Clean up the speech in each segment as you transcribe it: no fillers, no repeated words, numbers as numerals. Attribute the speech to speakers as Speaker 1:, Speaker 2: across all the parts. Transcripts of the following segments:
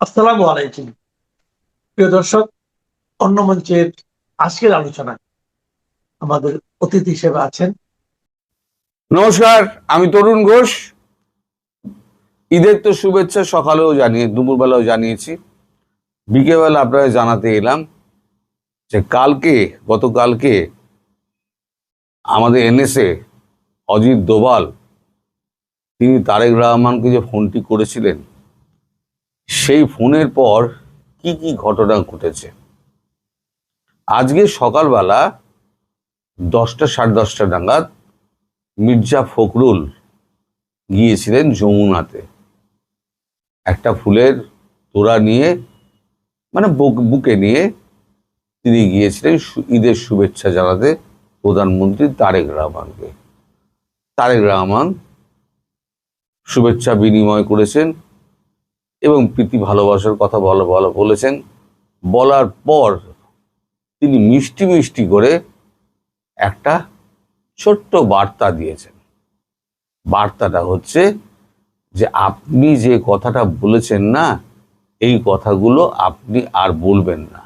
Speaker 1: আসসালামু আলাইকুম। প্রিয় দর্শক, অন্য মঞ্চের আজকের আলোচনায় আমাদের অতিথি হিসেবে আছেন।
Speaker 2: নমস্কার, আমি তরুণ ঘোষ। ঈদের তো শুভেচ্ছা সকালেও দুপুরবেলাও জানিয়েছি, বিকেলবেলা আপনারা জানাতে এলাম যে গতকালকে আমাদের এনএসএ অজিত দোভাল তিনি তারেক রহমানকে যে ফোনটি করেছিলেন, সেই ফোনের পর কি কি ঘটনা ঘটেছে। আজকে সকালবেলা 10টা সাড়ে 10টা নাগাদ মির্জা ফখরুল গিয়েছিলেন যমুনাতে একটা ফুলের তোড়া নিয়ে, মানে বুকে নিয়ে তিনি গিয়েছিলেন ঈদের শুভেচ্ছা জানাতে প্রধানমন্ত্রী তারেক রহমানকে। তারেক রহমান শুভেচ্ছা বিনিময় করেছেন এবং প্রীতি ভালোবাসার কথা বলেছেন। বলার পর তিনি মিষ্টি মিষ্টি করে একটা ছোট্ট বার্তা দিয়েছেন। বার্তাটা হচ্ছে যে আপনি যে কথাটা বলেছেন না, এই কথাগুলো আপনি আর বলবেন না।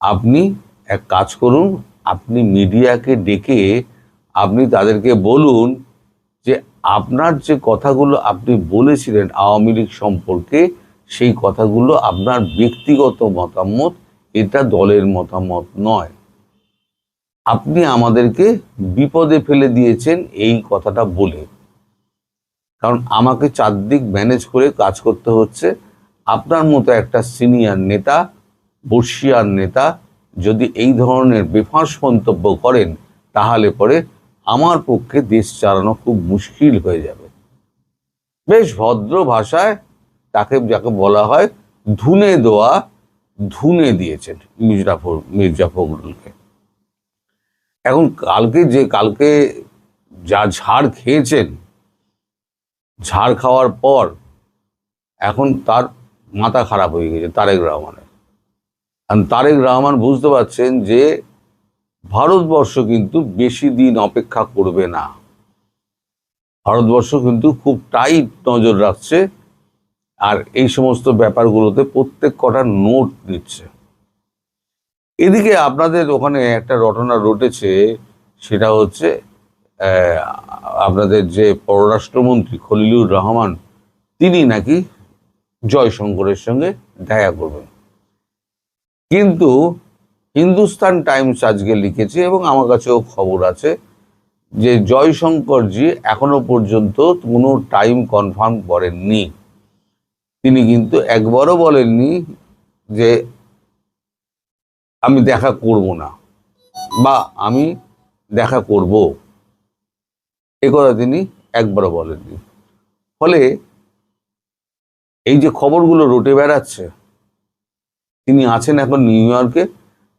Speaker 2: আপনি এক কাজ করুন, আপনি মিডিয়াকে ডেকে আপনি তাদেরকে বলুন যে আপনার যে কথাগুলো আপনি বলেছিলেন আওয়ামী লীগ সম্পর্কে, সেই কথাগুলো আপনার ব্যক্তিগত মতামত, এটা দলের মতামত নয়। আপনি আমাদেরকে বিপদে ফেলে দিয়েছেন এই কথাটা বলে, কারণ আমাকে চারদিক ম্যানেজ করে কাজ করতে হচ্ছে। আপনার মতো একটা সিনিয়র নেতা, বর্ষিয়ার নেতা যদি এই ধরনের বেফাঁস মন্তব্য করেন, তাহলে পরে আমার পক্ষে দেশ চালানো খুব মুশকিল হয়ে যাবে। বেশ ভদ্র ভাষায় তাকে, যাকে বলা হয় ধুনে দেওয়া, ধুনে দিয়েছেন মির্জা ফখরুলকে। এখন কালকে যা ঝাড় খেয়েছেন, ঝাড় খাওয়ার পর এখন তার মাথা খারাপ হয়ে গেছে তারেক রহমানের। তারেক রহমান বুঝতে পারছেন যে ভারতবর্ষ কিন্তু বেশি দিন অপেক্ষা করবে না। ভারতবর্ষ কিন্তু খুব টাইট নজর রাখছে, আর এই সমস্ত ব্যাপারগুলোতে প্রত্যেক কটা নোট দিচ্ছে। এদিকে আপনাদের ওখানে একটা ঘটনা ঘটেছে, সেটা হচ্ছে আপনাদের যে পররাষ্ট্রমন্ত্রী খলিলুর রহমান, তিনি নাকি জয়শঙ্করের সঙ্গে দেখা করবেন। কিন্তু হিন্দুস্তান টাইমস আজকে লিখেছে, এবং আমার কাছেও খবর আছে, যে জয়শঙ্করজি এখনো পর্যন্ত কোনো টাইম কনফার্ম করেননি। তিনি কিন্তু একবারও বলেননি যে আমি দেখা করব না বা আমি দেখা করব, এ কথা তিনি একবারও বলেননি। ফলে এই যে খবরগুলো রটে বেড়াচ্ছে, তিনি আছেন এখন নিউ ইয়র্কে,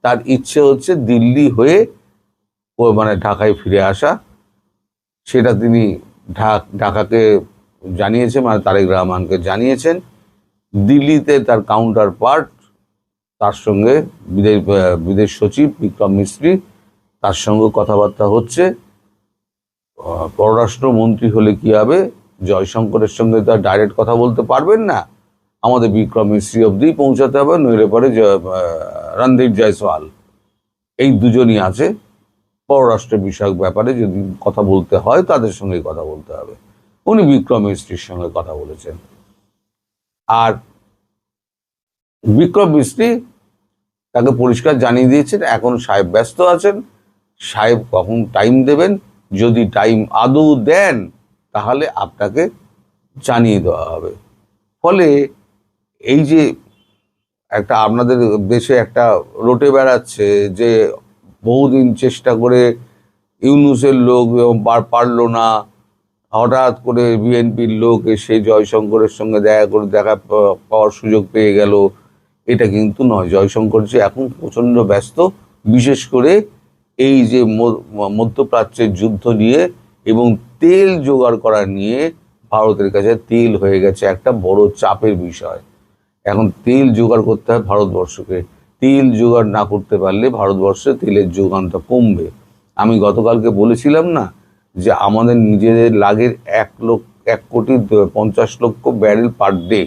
Speaker 2: তার ইচ্ছে হচ্ছে দিল্লি হয়ে মানে ঢাকায় ফিরে আসা। সেটা তিনি ঢাকাকে জানিয়েছেন, মানে তারেক রহমানকে জানিয়েছেন। দিল্লিতে তার কাউন্টার পার্ট, তার সঙ্গে বিদেশ সচিব বিক্রম মিস্ত্রি, তার সঙ্গে কথাবার্তা হচ্ছে। পররাষ্ট্রমন্ত্রী হলে কি হবে, জয়শঙ্করের সঙ্গে তার ডাইরেক্ট কথা বলতে পারবেন না, আমাদের বিক্রম মিস্ত্রি অবধি পৌঁছাতে হবে, নইলে পরে রণদীপ জয়সওয়াল, এই দুজনই আছে পররাষ্ট্র বিষয়ক ব্যাপারে যদি কথা বলতে হয় তাদের সঙ্গে কথা বলতে হবে। উনি বিক্রম মিস্ত্রির সঙ্গে কথা বলেছেন। আর বিক্রম মিস্ত্রি তাকে পরিষ্কার জানিয়ে দিয়েছেন এখন সাহেব ব্যস্ত আছেন, সাহেব কখন টাইম দেবেন, যদি টাইম আদৌ দেন তাহলে আপনাকে জানিয়ে দেওয়া হবে। ফলে এই যে একটা আপনাদের দেশে একটা রটে বেড়াচ্ছে যে বহুদিন চেষ্টা করে ইউনূসের লোক পারলো না, হঠাৎ করে বিএনপির লোক এসে জয়শঙ্করের সঙ্গে দেখা পাওয়ার সুযোগ পেয়ে গেল, এটা কিন্তু নয়। জয়শঙ্করজি এখন প্রচণ্ড ব্যস্ত, বিশেষ করে এই যে মধ্যপ্রাচ্যের যুদ্ধ নিয়ে এবং তেল জোগাড় করা নিয়ে। ভারতের কাছে তেল হয়ে গেছে একটা বড় চাপের বিষয়। এখন তেল জোগাড় করতে হয় ভারতবর্ষকে। তেল জোগাড় না করতে পারলে ভারতবর্ষে তেলের যোগানটা কমবে। আমি গতকালকে বলেছিলাম না যে আমাদের নিজেদের লাগের 1,50,00,000 ব্যারেল পার ডে।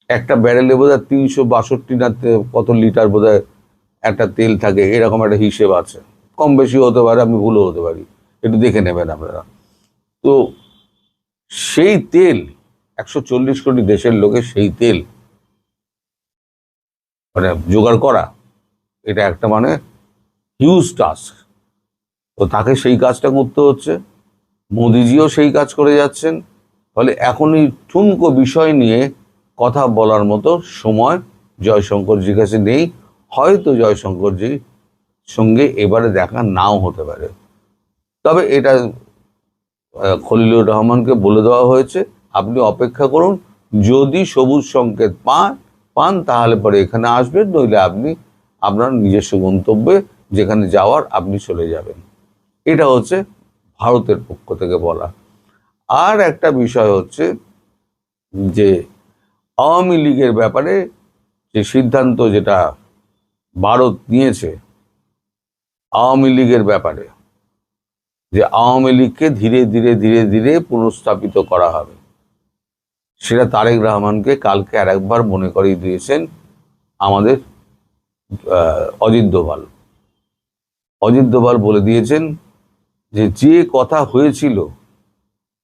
Speaker 2: একটা ব্যারেলে বোধহয় 362 না কত লিটার বোধহয় একটা তেল থাকে, এরকম একটা হিসেব আছে। কম বেশি হতে পারে, আমি ভুলও হতে পারি, একটু দেখে নেবেন আপনারা। তো সেই তেল 140 কোটি দেশের লোকের সেই তেল মানে জোগাড় করা, এটা একটা মানে হিউজ টাস্ক। তো তাকে সেই কাজটা করতে হচ্ছে, মোদিজিও সেই কাজ করে যাচ্ছেন। ফলে এখন এই ঠুনকো বিষয় নিয়ে কথা বলার মতো সময় জয়শঙ্করজির কাছে নেই। হয়তো জয়শঙ্করজির সঙ্গে এবারে দেখা নাও হতে পারে, তবে এটা খলিলুর রহমানকে বলে দেওয়া হয়েছে, আপনি অপেক্ষা করুন, যদি সবুজ সংকেত পান তাহলে পরে এখানে আসবেন, নইলে আপনি আপনার নিজস্ব গন্তব্যে যেখানে যাওয়ার আপনি চলে যাবেন। এটা হচ্ছে ভারতের পক্ষ থেকে বলা। আর একটা বিষয় হচ্ছে যে আওয়ামী লীগের ব্যাপারে যে সিদ্ধান্ত যেটা ভারত নিয়েছে, আওয়ামী লীগের ব্যাপারে যে আওয়ামী লীগকে ধীরে ধীরে ধীরে ধীরে পুনঃস্থাপিত করা হবে, সেটা তারেক রহমানকে কালকে আর একবার মনে করিয়ে দিয়েছেন আমাদের অজিত দোভাল। অজিত দোভাল বলে দিয়েছেন যে কথা হয়েছিল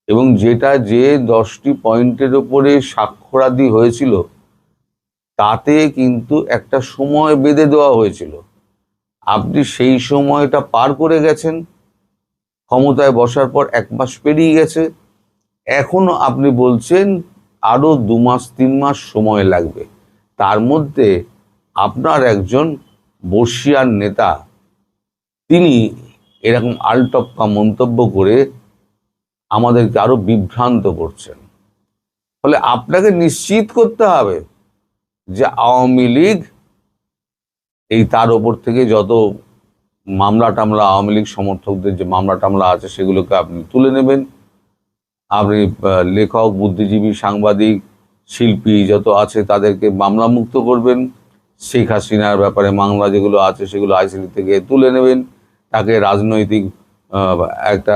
Speaker 2: এবং যেটা যে 10টি পয়েন্টের উপরে স্বাক্ষরাদি হয়েছিল, তাতে কিন্তু একটা সময় বেঁধে দেওয়া হয়েছিল। আপনি সেই সময়টা পার করে গেছেন, ক্ষমতায় বসার পর 1 মাস পেরিয়ে গেছে, এখনো আপনি বলছেন আরো 2 মাস 3 মাস সময় লাগবে। তার মধ্যে আপনার একজন বর্ষিয়ান নেতা তিনি এরকম আলটপকা মন্তব্য করে আমাদেরকে আরো বিভ্রান্ত করছেন। ফলে আপনাকে নিশ্চিত করতে হবে যে আওয়ামী লীগ এই তার ওপর থেকে যত মামলা টামলা, আওয়ামী লীগ সমর্থকদের যে মামলা টামলা আছে সেগুলোকে আপনি তুলে নেবেন। আপনি লেখক, বুদ্ধিজীবী, সাংবাদিক, শিল্পী যত আছে তাদেরকে মামলা মুক্ত করবেন। শেখ হাসিনার ব্যাপারে মামলা যেগুলো আছে সেগুলো আইসিসি থেকে তুলে নেবেন। তাকে রাজনৈতিক একটা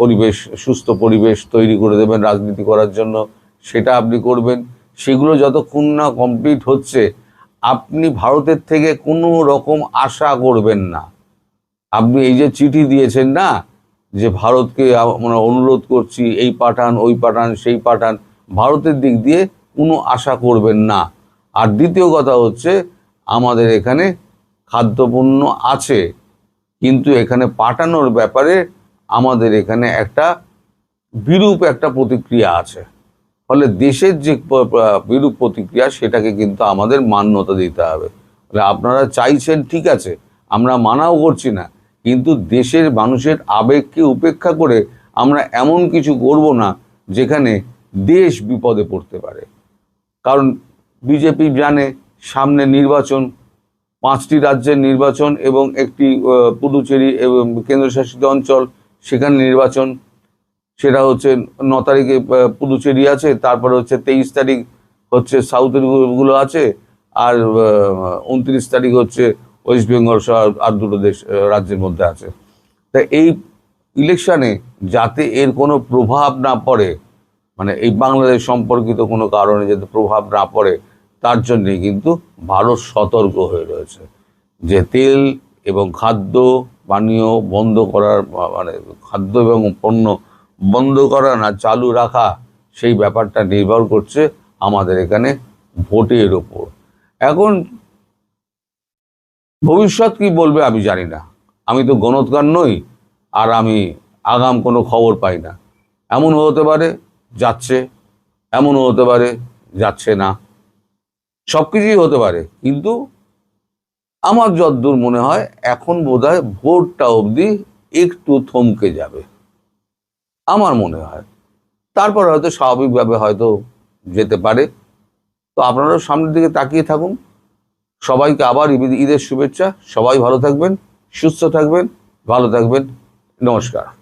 Speaker 2: পরিবেশ, সুস্থ পরিবেশ তৈরি করে দেবেন রাজনীতি করার জন্য, সেটা আপনি করবেন। সেগুলো যতক্ষণ না কমপ্লিট হচ্ছে, আপনি ভারতের থেকে কোনো রকম আশা করবেন না। আপনি এই যে চিঠি দিয়েছেন না, যে ভারতকে আমরা অনুরোধ করছি এই পাঠান, ওই পাঠান, সেই পাঠান, ভারতের দিক দিয়ে কোনো আশা করবেন না। আর দ্বিতীয় কথা হচ্ছে, আমাদের এখানে খাদ্যপণ্য আছে, কিন্তু এখানে পাঠানোর ব্যাপারে আমাদের এখানে একটা বিরূপ একটা প্রতিক্রিয়া আছে। ফলে দেশের যে বিরূপ প্রতিক্রিয়া, সেটাকে কিন্তু আমাদের মান্যতা দিতে হবে। আপনারা চাইছেন ঠিক আছে, আমরা মানাও করছি না, কিন্তু দেশের মানুষের আবেগকে উপেক্ষা করে আমরা এমন কিছু করব না যেখানে দেশ বিপদে পড়তে পারে। কারণ বিজেপি জানে সামনে নির্বাচন, 5টি রাজ্যের নির্বাচন এবং একটি পুদুচেরি এবং কেন্দ্রশাসিত অঞ্চল, সেখানে নির্বাচন। সেটা হচ্ছে 9 তারিখে পুদুচেরি আছে, তারপরে হচ্ছে 23 তারিখ হচ্ছে সাউথের গুলো আছে, আর 29 তারিখ হচ্ছে ওয়েস্ট বেঙ্গল সহ আর 2টো দেশ রাজ্যের মধ্যে আছে। তা এই ইলেকশনে যাতে এর কোনো প্রভাব না পড়ে, মানে এই বাংলাদেশ সম্পর্কিত কোনো কারণে যাতে প্রভাব না পড়ে, তার জন্যে কিন্তু ভারত সতর্ক হয়ে রয়েছে যে তেল এবং খাদ্য পানীয় বন্ধ করার, মানে খাদ্য এবং পণ্য বন্ধ করা না চালু রাখা, সেই ব্যাপারটা নির্ভর করছে আমাদের এখানে ভোটের ওপর। এখন ভবিষ্যৎ কি বলবে আমি জানি না, আমি তো গণৎকার নই, আর আমি আগাম কোনো খবর পাই না। এমনও হতে পারে যাচ্ছে, এমনও হতে পারে যাচ্ছে না, সব কিছুই হতে পারে। কিন্তু আমার যতদূর মনে হয় এখন বোধহয় ভোটটা অবধি একটু থমকে যাবে, আমার মনে হয়। তারপর হয়তো স্বাভাবিকভাবে হয়তো যেতে পারে। তো আপনারাও সামনের দিকে তাকিয়ে থাকুন। সবাইকে আবার ঈদের শুভেচ্ছা। সবাই ভালো থাকবেন, সুস্থ থাকবেন, ভালো থাকবেন। নমস্কার।